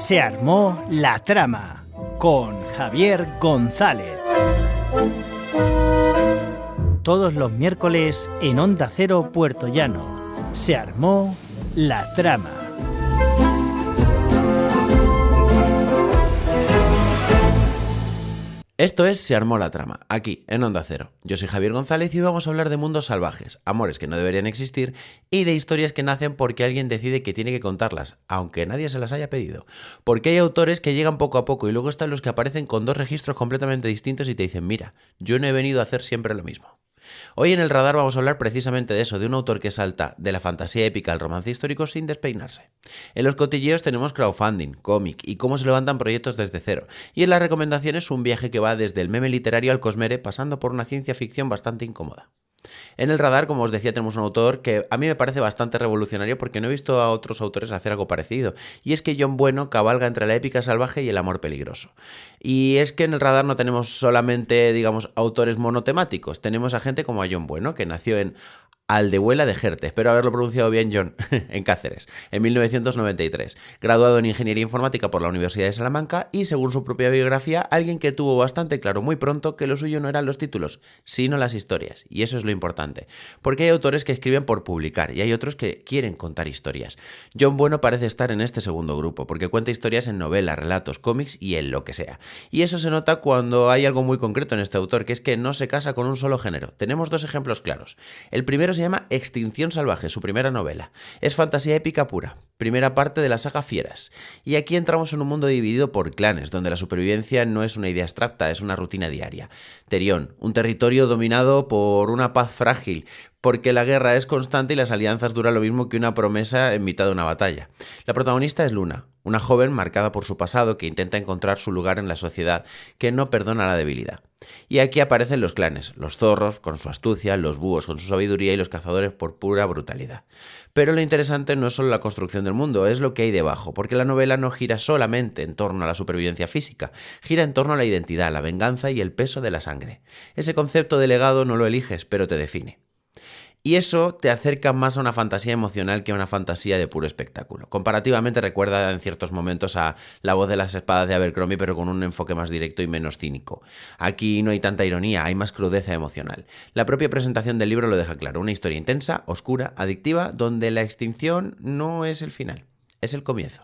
Se armó la trama con Javier González. Todos los miércoles en Onda Cero Puerto Llano. Se armó la trama. Esto es Se armó la trama, aquí, en Onda Cero. Yo soy Javier González y vamos a hablar de mundos salvajes, amores que no deberían existir y de historias que nacen porque alguien decide que tiene que contarlas, aunque nadie se las haya pedido. Porque hay autores que llegan poco a poco y luego están los que aparecen con dos registros completamente distintos y te dicen, mira, yo no he venido a hacer siempre lo mismo. Hoy en El Radar vamos a hablar precisamente de eso, de un autor que salta de la fantasía épica al romance histórico sin despeinarse. En los cotilleos tenemos crowdfunding, cómic y cómo se levantan proyectos desde cero. Y en las recomendaciones un viaje que va desde el meme literario al cosmere pasando por una ciencia ficción bastante incómoda. En El Radar, como os decía, tenemos un autor que a mí me parece bastante revolucionario porque no he visto a otros autores hacer algo parecido. Y es que John Bueno cabalga entre la épica salvaje y el amor peligroso. Y es que en El Radar no tenemos solamente, digamos, autores monotemáticos. Tenemos a gente como a John Bueno, que nació en Aldehuela de Jerte, espero haberlo pronunciado bien, John, en Cáceres, en 1993. Graduado en Ingeniería Informática por la Universidad de Salamanca y, según su propia biografía, alguien que tuvo bastante claro muy pronto que lo suyo no eran los títulos, sino las historias. Y eso es lo importante, porque hay autores que escriben por publicar y hay otros que quieren contar historias. John Bueno parece estar en este segundo grupo, porque cuenta historias en novelas, relatos, cómics y en lo que sea. Y eso se nota cuando hay algo muy concreto en este autor, que es que no se casa con un solo género. Tenemos dos ejemplos claros. El primero se llama Extinción Salvaje, su primera novela. Es fantasía épica pura, primera parte de la saga Fieras. Y aquí entramos en un mundo dividido por clanes, donde la supervivencia no es una idea abstracta, es una rutina diaria. Terión, un territorio dominado por una paz frágil, porque la guerra es constante y las alianzas duran lo mismo que una promesa en mitad de una batalla. La protagonista es Luna, una joven marcada por su pasado que intenta encontrar su lugar en la sociedad, que no perdona la debilidad. Y aquí aparecen los clanes, los zorros con su astucia, los búhos con su sabiduría y los cazadores por pura brutalidad. Pero lo interesante no es solo la construcción del mundo, es lo que hay debajo, porque la novela no gira solamente en torno a la supervivencia física, gira en torno a la identidad, la venganza y el peso de la sangre. Ese concepto de legado no lo eliges, pero te define. Y eso te acerca más a una fantasía emocional que a una fantasía de puro espectáculo. Comparativamente recuerda en ciertos momentos a La voz de las espadas de Abercrombie, pero con un enfoque más directo y menos cínico. Aquí no hay tanta ironía, hay más crudeza emocional. La propia presentación del libro lo deja claro, una historia intensa, oscura, adictiva, donde la extinción no es el final, es el comienzo.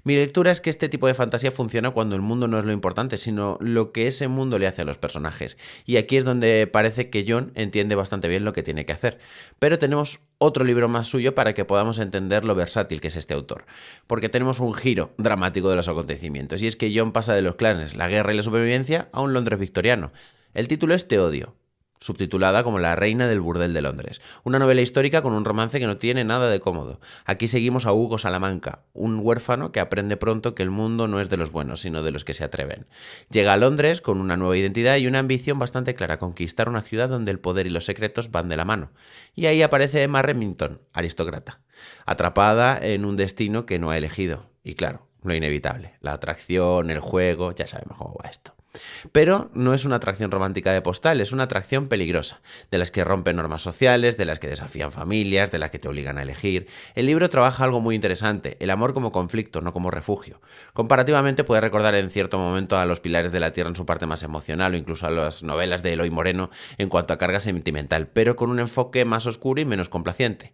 Mi lectura es que este tipo de fantasía funciona cuando el mundo no es lo importante, sino lo que ese mundo le hace a los personajes. Y aquí es donde parece que John entiende bastante bien lo que tiene que hacer. Pero tenemos otro libro más suyo para que podamos entender lo versátil que es este autor. Porque tenemos un giro dramático de los acontecimientos. Y es que John pasa de los clanes, la guerra y la supervivencia a un Londres victoriano. El título es Te odio, subtitulada como La reina del burdel de Londres. Una novela histórica con un romance que no tiene nada de cómodo. Aquí seguimos a Hugo Salamanca, un huérfano que aprende pronto que el mundo no es de los buenos, sino de los que se atreven. Llega a Londres con una nueva identidad y una ambición bastante clara, conquistar una ciudad donde el poder y los secretos van de la mano. Y ahí aparece Emma Remington, aristócrata, atrapada en un destino que no ha elegido. Y claro, lo inevitable, la atracción, el juego, ya sabemos cómo va esto. Pero no es una atracción romántica de postal, es una atracción peligrosa, de las que rompen normas sociales, de las que desafían familias, de las que te obligan a elegir. El libro trabaja algo muy interesante, el amor como conflicto, no como refugio. Comparativamente puede recordar en cierto momento a Los pilares de la tierra en su parte más emocional o incluso a las novelas de Eloy Moreno en cuanto a carga sentimental, pero con un enfoque más oscuro y menos complaciente.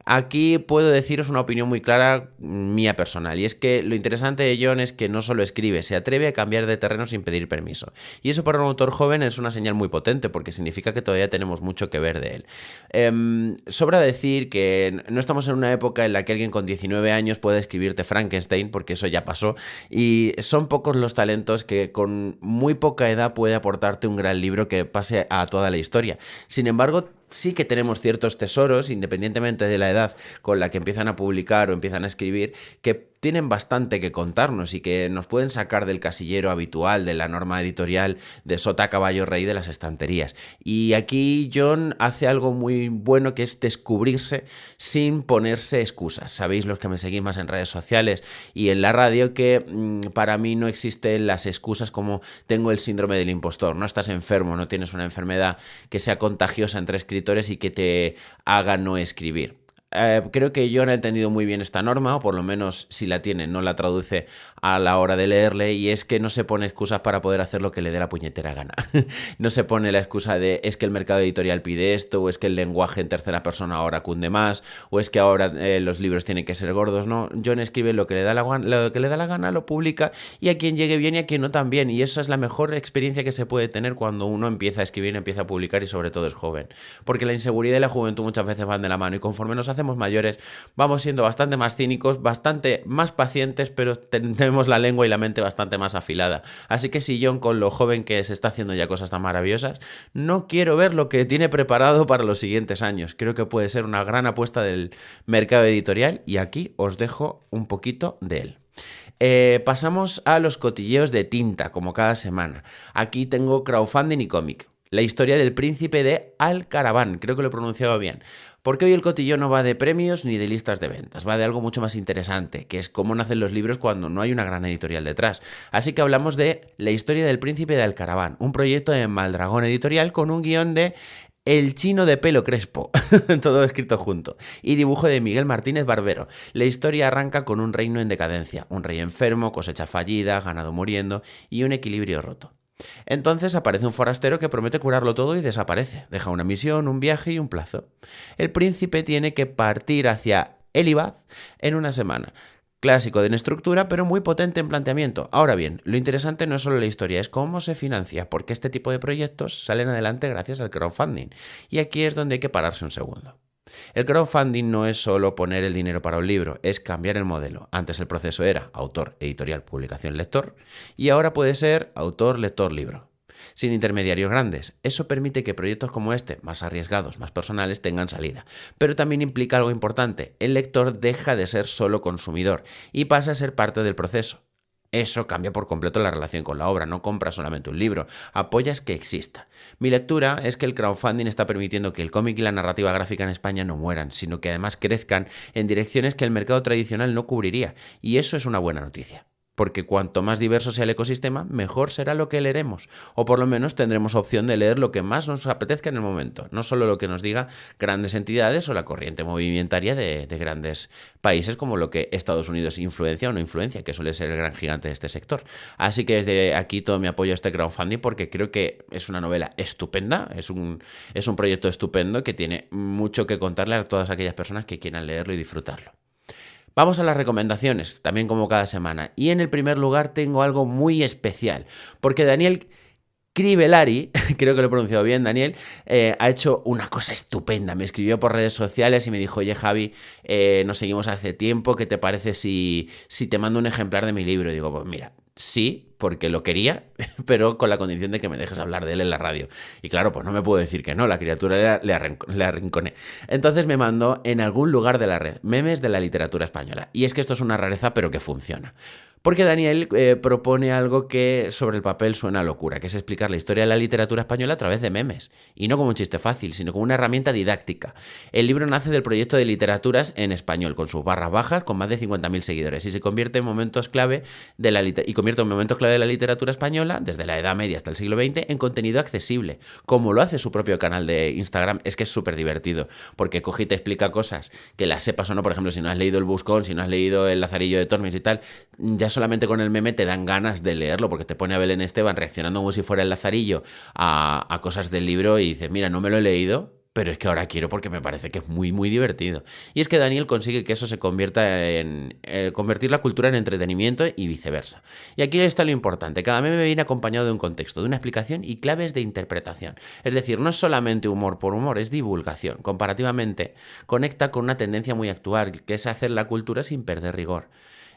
Aquí puedo deciros una opinión muy clara mía personal, y es que lo interesante de John es que no solo escribe, se atreve a cambiar de terreno sin pedir permiso. Y eso para un autor joven es una señal muy potente, porque significa que todavía tenemos mucho que ver de él. Sobra decir que no estamos en una época en la que alguien con 19 años pueda escribirte Frankenstein, porque eso ya pasó, y son pocos los talentos que con muy poca edad puede aportarte un gran libro que pase a toda la historia. Sin embargo, sí que tenemos ciertos tesoros, independientemente de la edad con la que empiezan a publicar o empiezan a escribir, que tienen bastante que contarnos y que nos pueden sacar del casillero habitual, de la norma editorial de sota, caballo, rey de las estanterías. Y aquí John hace algo muy bueno, que es descubrirse sin ponerse excusas. Sabéis, los que me seguís más en redes sociales y en la radio, que para mí no existen las excusas como tengo el síndrome del impostor. No estás enfermo, no tienes una enfermedad que sea contagiosa entre escritores y que te haga no escribir. Creo que John ha entendido muy bien esta norma, o por lo menos si la tiene, no la traduce a la hora de leerle, y es que no se pone excusas para poder hacer lo que le dé la puñetera gana. No se pone la excusa de es que el mercado editorial pide esto, o es que el lenguaje en tercera persona ahora cunde más, o es que ahora los libros tienen que ser gordos. No, John escribe lo que le da la gana, lo publica, y a quien llegue bien y a quien no también. Y esa es la mejor experiencia que se puede tener cuando uno empieza a escribir, empieza a publicar y sobre todo es joven. Porque la inseguridad y la juventud muchas veces van de la mano, y conforme nos hacemos mayores vamos siendo bastante más cínicos, bastante más pacientes, pero tenemos la lengua y la mente bastante más afilada. Así que si John, con lo joven que se está haciendo ya cosas tan maravillosas, no quiero ver lo que tiene preparado para los siguientes años. Creo que puede ser una gran apuesta del mercado editorial, y aquí os dejo un poquito de él. Pasamos a los cotilleos de tinta, como cada semana. Aquí tengo crowdfunding y cómic. La historia del príncipe de Al-Caravan, creo que lo he pronunciado bien. Porque hoy el cotilleo no va de premios ni de listas de ventas, va de algo mucho más interesante, que es cómo nacen los libros cuando no hay una gran editorial detrás. Así que hablamos de La historia del príncipe de Al-Caravan, un proyecto de Maldragón Editorial con un guión de El chino de pelo crespo, todo escrito junto, y dibujo de Miguel Martínez Barbero. La historia arranca con un reino en decadencia, un rey enfermo, cosecha fallida, ganado muriendo y un equilibrio roto. Entonces aparece un forastero que promete curarlo todo y desaparece. Deja una misión, un viaje y un plazo. El príncipe tiene que partir hacia Elibaz en una semana. Clásico de estructura, pero muy potente en planteamiento. Ahora bien, lo interesante no es solo la historia, es cómo se financia, porque este tipo de proyectos salen adelante gracias al crowdfunding. Y aquí es donde hay que pararse un segundo. El crowdfunding no es solo poner el dinero para un libro, es cambiar el modelo. Antes el proceso era autor, editorial, publicación, lector, y ahora puede ser autor, lector, libro. Sin intermediarios grandes. Eso permite que proyectos como este, más arriesgados, más personales, tengan salida. Pero también implica algo importante. El lector deja de ser solo consumidor y pasa a ser parte del proceso. Eso cambia por completo la relación con la obra. No compras solamente un libro, apoyas que exista. Mi lectura es que el crowdfunding está permitiendo que el cómic y la narrativa gráfica en España no mueran, sino que además crezcan en direcciones que el mercado tradicional no cubriría. Y eso es una buena noticia. Porque cuanto más diverso sea el ecosistema, mejor será lo que leeremos. O por lo menos tendremos opción de leer lo que más nos apetezca en el momento. No solo lo que nos diga grandes entidades o la corriente movimentaria de grandes países como lo que Estados Unidos influencia o no influencia, que suele ser el gran gigante de este sector. Así que desde aquí todo mi apoyo a este crowdfunding, porque creo que es una novela estupenda, es un proyecto estupendo que tiene mucho que contarle a todas aquellas personas que quieran leerlo y disfrutarlo. Vamos a las recomendaciones, también como cada semana. Y en el primer lugar tengo algo muy especial, porque Daniel Crivellari, creo que lo he pronunciado bien, Daniel, ha hecho una cosa estupenda. Me escribió por redes sociales y me dijo: oye, Javi, nos seguimos hace tiempo, ¿qué te parece si te mando un ejemplar de mi libro? Y digo, pues mira, sí, porque lo quería, pero con la condición de que me dejes hablar de él en la radio. Y claro, pues no me puedo decir que no, la criatura le arrinconé. Entonces me mandó En algún lugar de la red, memes de la literatura española. Y es que esto es una rareza, pero que funciona. Porque Daniel propone algo que sobre el papel suena a locura, que es explicar la historia de la literatura española a través de memes. Y no como un chiste fácil, sino como una herramienta didáctica. El libro nace del proyecto de literaturas en español, con sus barras bajas, con más de 50.000 seguidores, y se convierte en momentos clave de la literatura española, desde la Edad Media hasta el siglo XX, en contenido accesible, como lo hace su propio canal de Instagram. Es que es súper divertido, porque coge y te explica cosas que las sepas o no. Por ejemplo, si no has leído El Buscón, si no has leído El Lazarillo de Tormes y tal, ya solamente con el meme te dan ganas de leerlo, porque te pone a Belén Esteban reaccionando como si fuera el Lazarillo a cosas del libro y dices, mira, no me lo he leído, pero es que ahora quiero porque me parece que es muy, muy divertido. Y es que Daniel consigue que eso se convierta en convertir la cultura en entretenimiento y viceversa. Y aquí está lo importante. Cada meme viene acompañado de un contexto, de una explicación y claves de interpretación. Es decir, no es solamente humor por humor, es divulgación. Comparativamente, conecta con una tendencia muy actual, que es hacer la cultura sin perder rigor.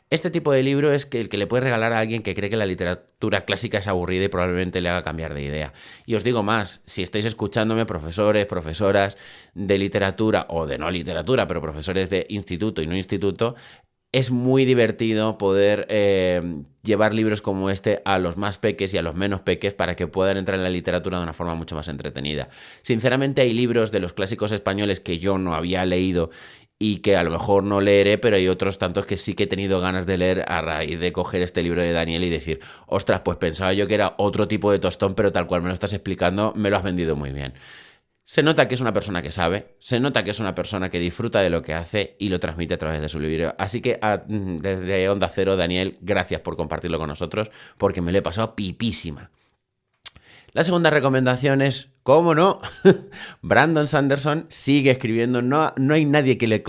Este tipo de libro es el que le puedes regalar a alguien que cree que la literatura clásica es aburrida y probablemente le haga cambiar de idea. Y os digo más, si estáis escuchándome, profesores, profesoras de literatura o de no literatura, pero profesores de instituto y no instituto, es muy divertido poder llevar libros como este a los más peques y a los menos peques para que puedan entrar en la literatura de una forma mucho más entretenida. Sinceramente, hay libros de los clásicos españoles que yo no había leído y que a lo mejor no leeré, pero hay otros tantos que sí que he tenido ganas de leer a raíz de coger este libro de Daniel y decir, ostras, pues pensaba yo que era otro tipo de tostón, pero tal cual me lo estás explicando, me lo has vendido muy bien. Se nota que es una persona que sabe, se nota que es una persona que disfruta de lo que hace y lo transmite a través de su libro. Así que desde Onda Cero, Daniel, gracias por compartirlo con nosotros, porque me lo he pasado pipísima. La segunda recomendación es, ¿cómo no? Brandon Sanderson sigue escribiendo, no hay nadie que le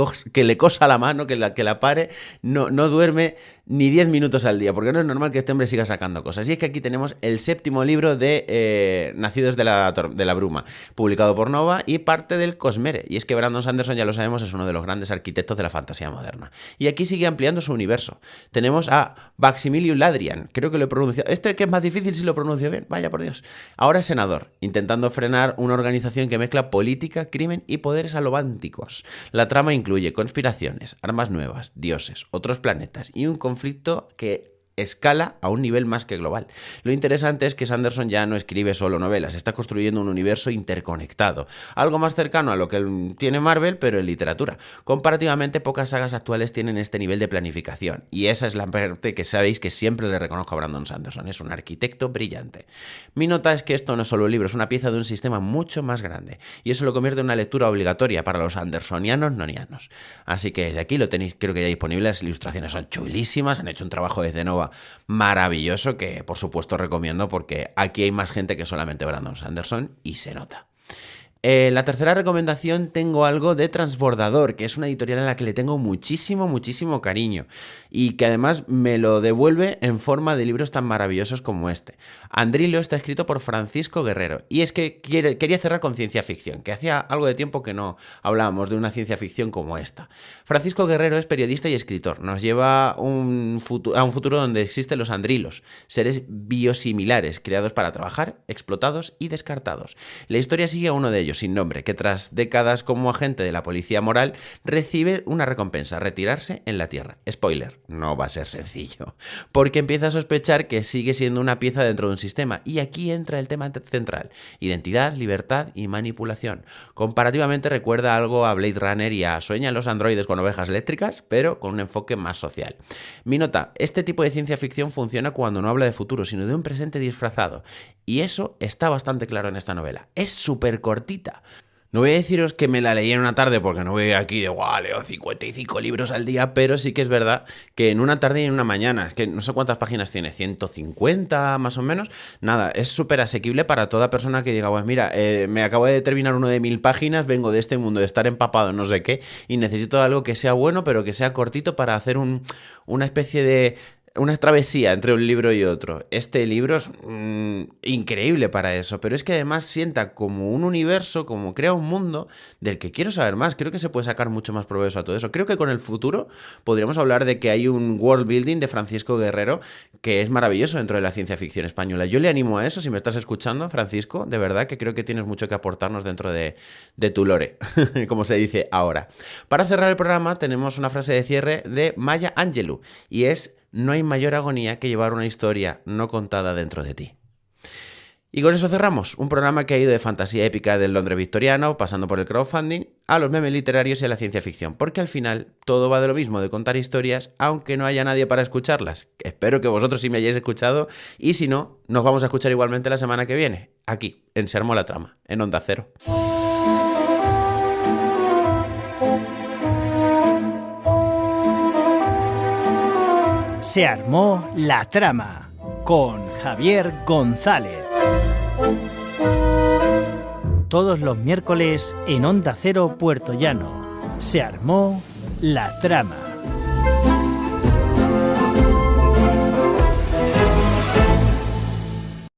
cosa la mano, que la pare, no duerme ni 10 minutos al día, porque no es normal que este hombre siga sacando cosas. Y es que aquí tenemos el 7º libro de Nacidos de la Bruma, publicado por Nova y parte del Cosmere. Y es que Brandon Sanderson, ya lo sabemos, es uno de los grandes arquitectos de la fantasía moderna. Y aquí sigue ampliando su universo. Tenemos a Maximilian Ladrian, creo que lo he pronunciado. Este que es más difícil si lo pronuncio bien, vaya por Dios. Ahora es senador, intentando frenar una organización que mezcla política, crimen y poderes alobánticos. La trama incluye conspiraciones, armas nuevas, dioses, otros planetas y un conflicto que escala a un nivel más que global. Lo interesante es que Sanderson ya no escribe solo novelas, está construyendo un universo interconectado, algo más cercano a lo que tiene Marvel, pero en literatura. Comparativamente, pocas sagas actuales tienen este nivel de planificación, y esa es la parte que sabéis que siempre le reconozco a Brandon Sanderson, es un arquitecto brillante. Mi nota es que esto no es solo un libro, es una pieza de un sistema mucho más grande, y eso lo convierte en una lectura obligatoria para los andersonianos nonianos. Así que desde aquí lo tenéis, creo que ya disponible, las ilustraciones son chulísimas, han hecho un trabajo desde Nova maravilloso que por supuesto recomiendo porque aquí hay más gente que solamente Brandon Sanderson y se nota. La tercera recomendación, tengo algo de Transbordador, que es una editorial a la que le tengo muchísimo cariño y que además me lo devuelve en forma de libros tan maravillosos como este. Andrillo está escrito por Francisco Guerrero y es que quería cerrar con ciencia ficción, que hacía algo de tiempo que no hablábamos de una ciencia ficción como esta. Francisco Guerrero es periodista y escritor, nos lleva a un futuro donde existen los andrilos, seres biosimilares creados para trabajar, explotados y descartados. La historia sigue a uno de ellos, sin nombre, que tras décadas como agente de la policía moral recibe una recompensa, retirarse en la Tierra. Spoiler, no va a ser sencillo, porque empieza a sospechar que sigue siendo una pieza dentro de un sistema, y aquí entra el tema central: identidad, libertad y manipulación. Comparativamente recuerda algo a Blade Runner y a Sueñan los androides con ovejas eléctricas, pero con un enfoque más social. Mi nota: este tipo de ciencia ficción funciona cuando no habla de futuro, sino de un presente disfrazado, y eso está bastante claro en esta novela. Es súper cortita. No voy a deciros que me la leí en una tarde porque no voy aquí de guau, leo 55 libros al día, pero sí que es verdad que en una tarde y en una mañana, es que no sé cuántas páginas tiene, 150 más o menos, nada, es súper asequible para toda persona que diga, pues mira, me acabo de terminar uno de 1000 páginas, vengo de este mundo de estar empapado en no sé qué y necesito algo que sea bueno pero que sea cortito para hacer una especie de una travesía entre un libro y otro. Este libro es increíble para eso, pero es que además sienta como un universo, como crea un mundo del que quiero saber más. Creo que se puede sacar mucho más provecho a todo eso. Creo que con el futuro podríamos hablar de que hay un world building de Francisco Guerrero que es maravilloso dentro de la ciencia ficción española. Yo le animo a eso, si me estás escuchando, Francisco, de verdad que creo que tienes mucho que aportarnos dentro de tu lore, como se dice ahora. Para cerrar el programa tenemos una frase de cierre de Maya Angelou y es: no hay mayor agonía que llevar una historia no contada dentro de ti. Y con eso cerramos, un programa que ha ido de fantasía épica del Londres victoriano, pasando por el crowdfunding, a los memes literarios y a la ciencia ficción, porque al final todo va de lo mismo, de contar historias, aunque no haya nadie para escucharlas. Espero que vosotros sí me hayáis escuchado, y si no, nos vamos a escuchar igualmente la semana que viene, aquí, en Se Armó la Trama, en Onda Cero. Se armó la trama con Javier González. Todos los miércoles en Onda Cero Puerto Llano. Se armó la trama.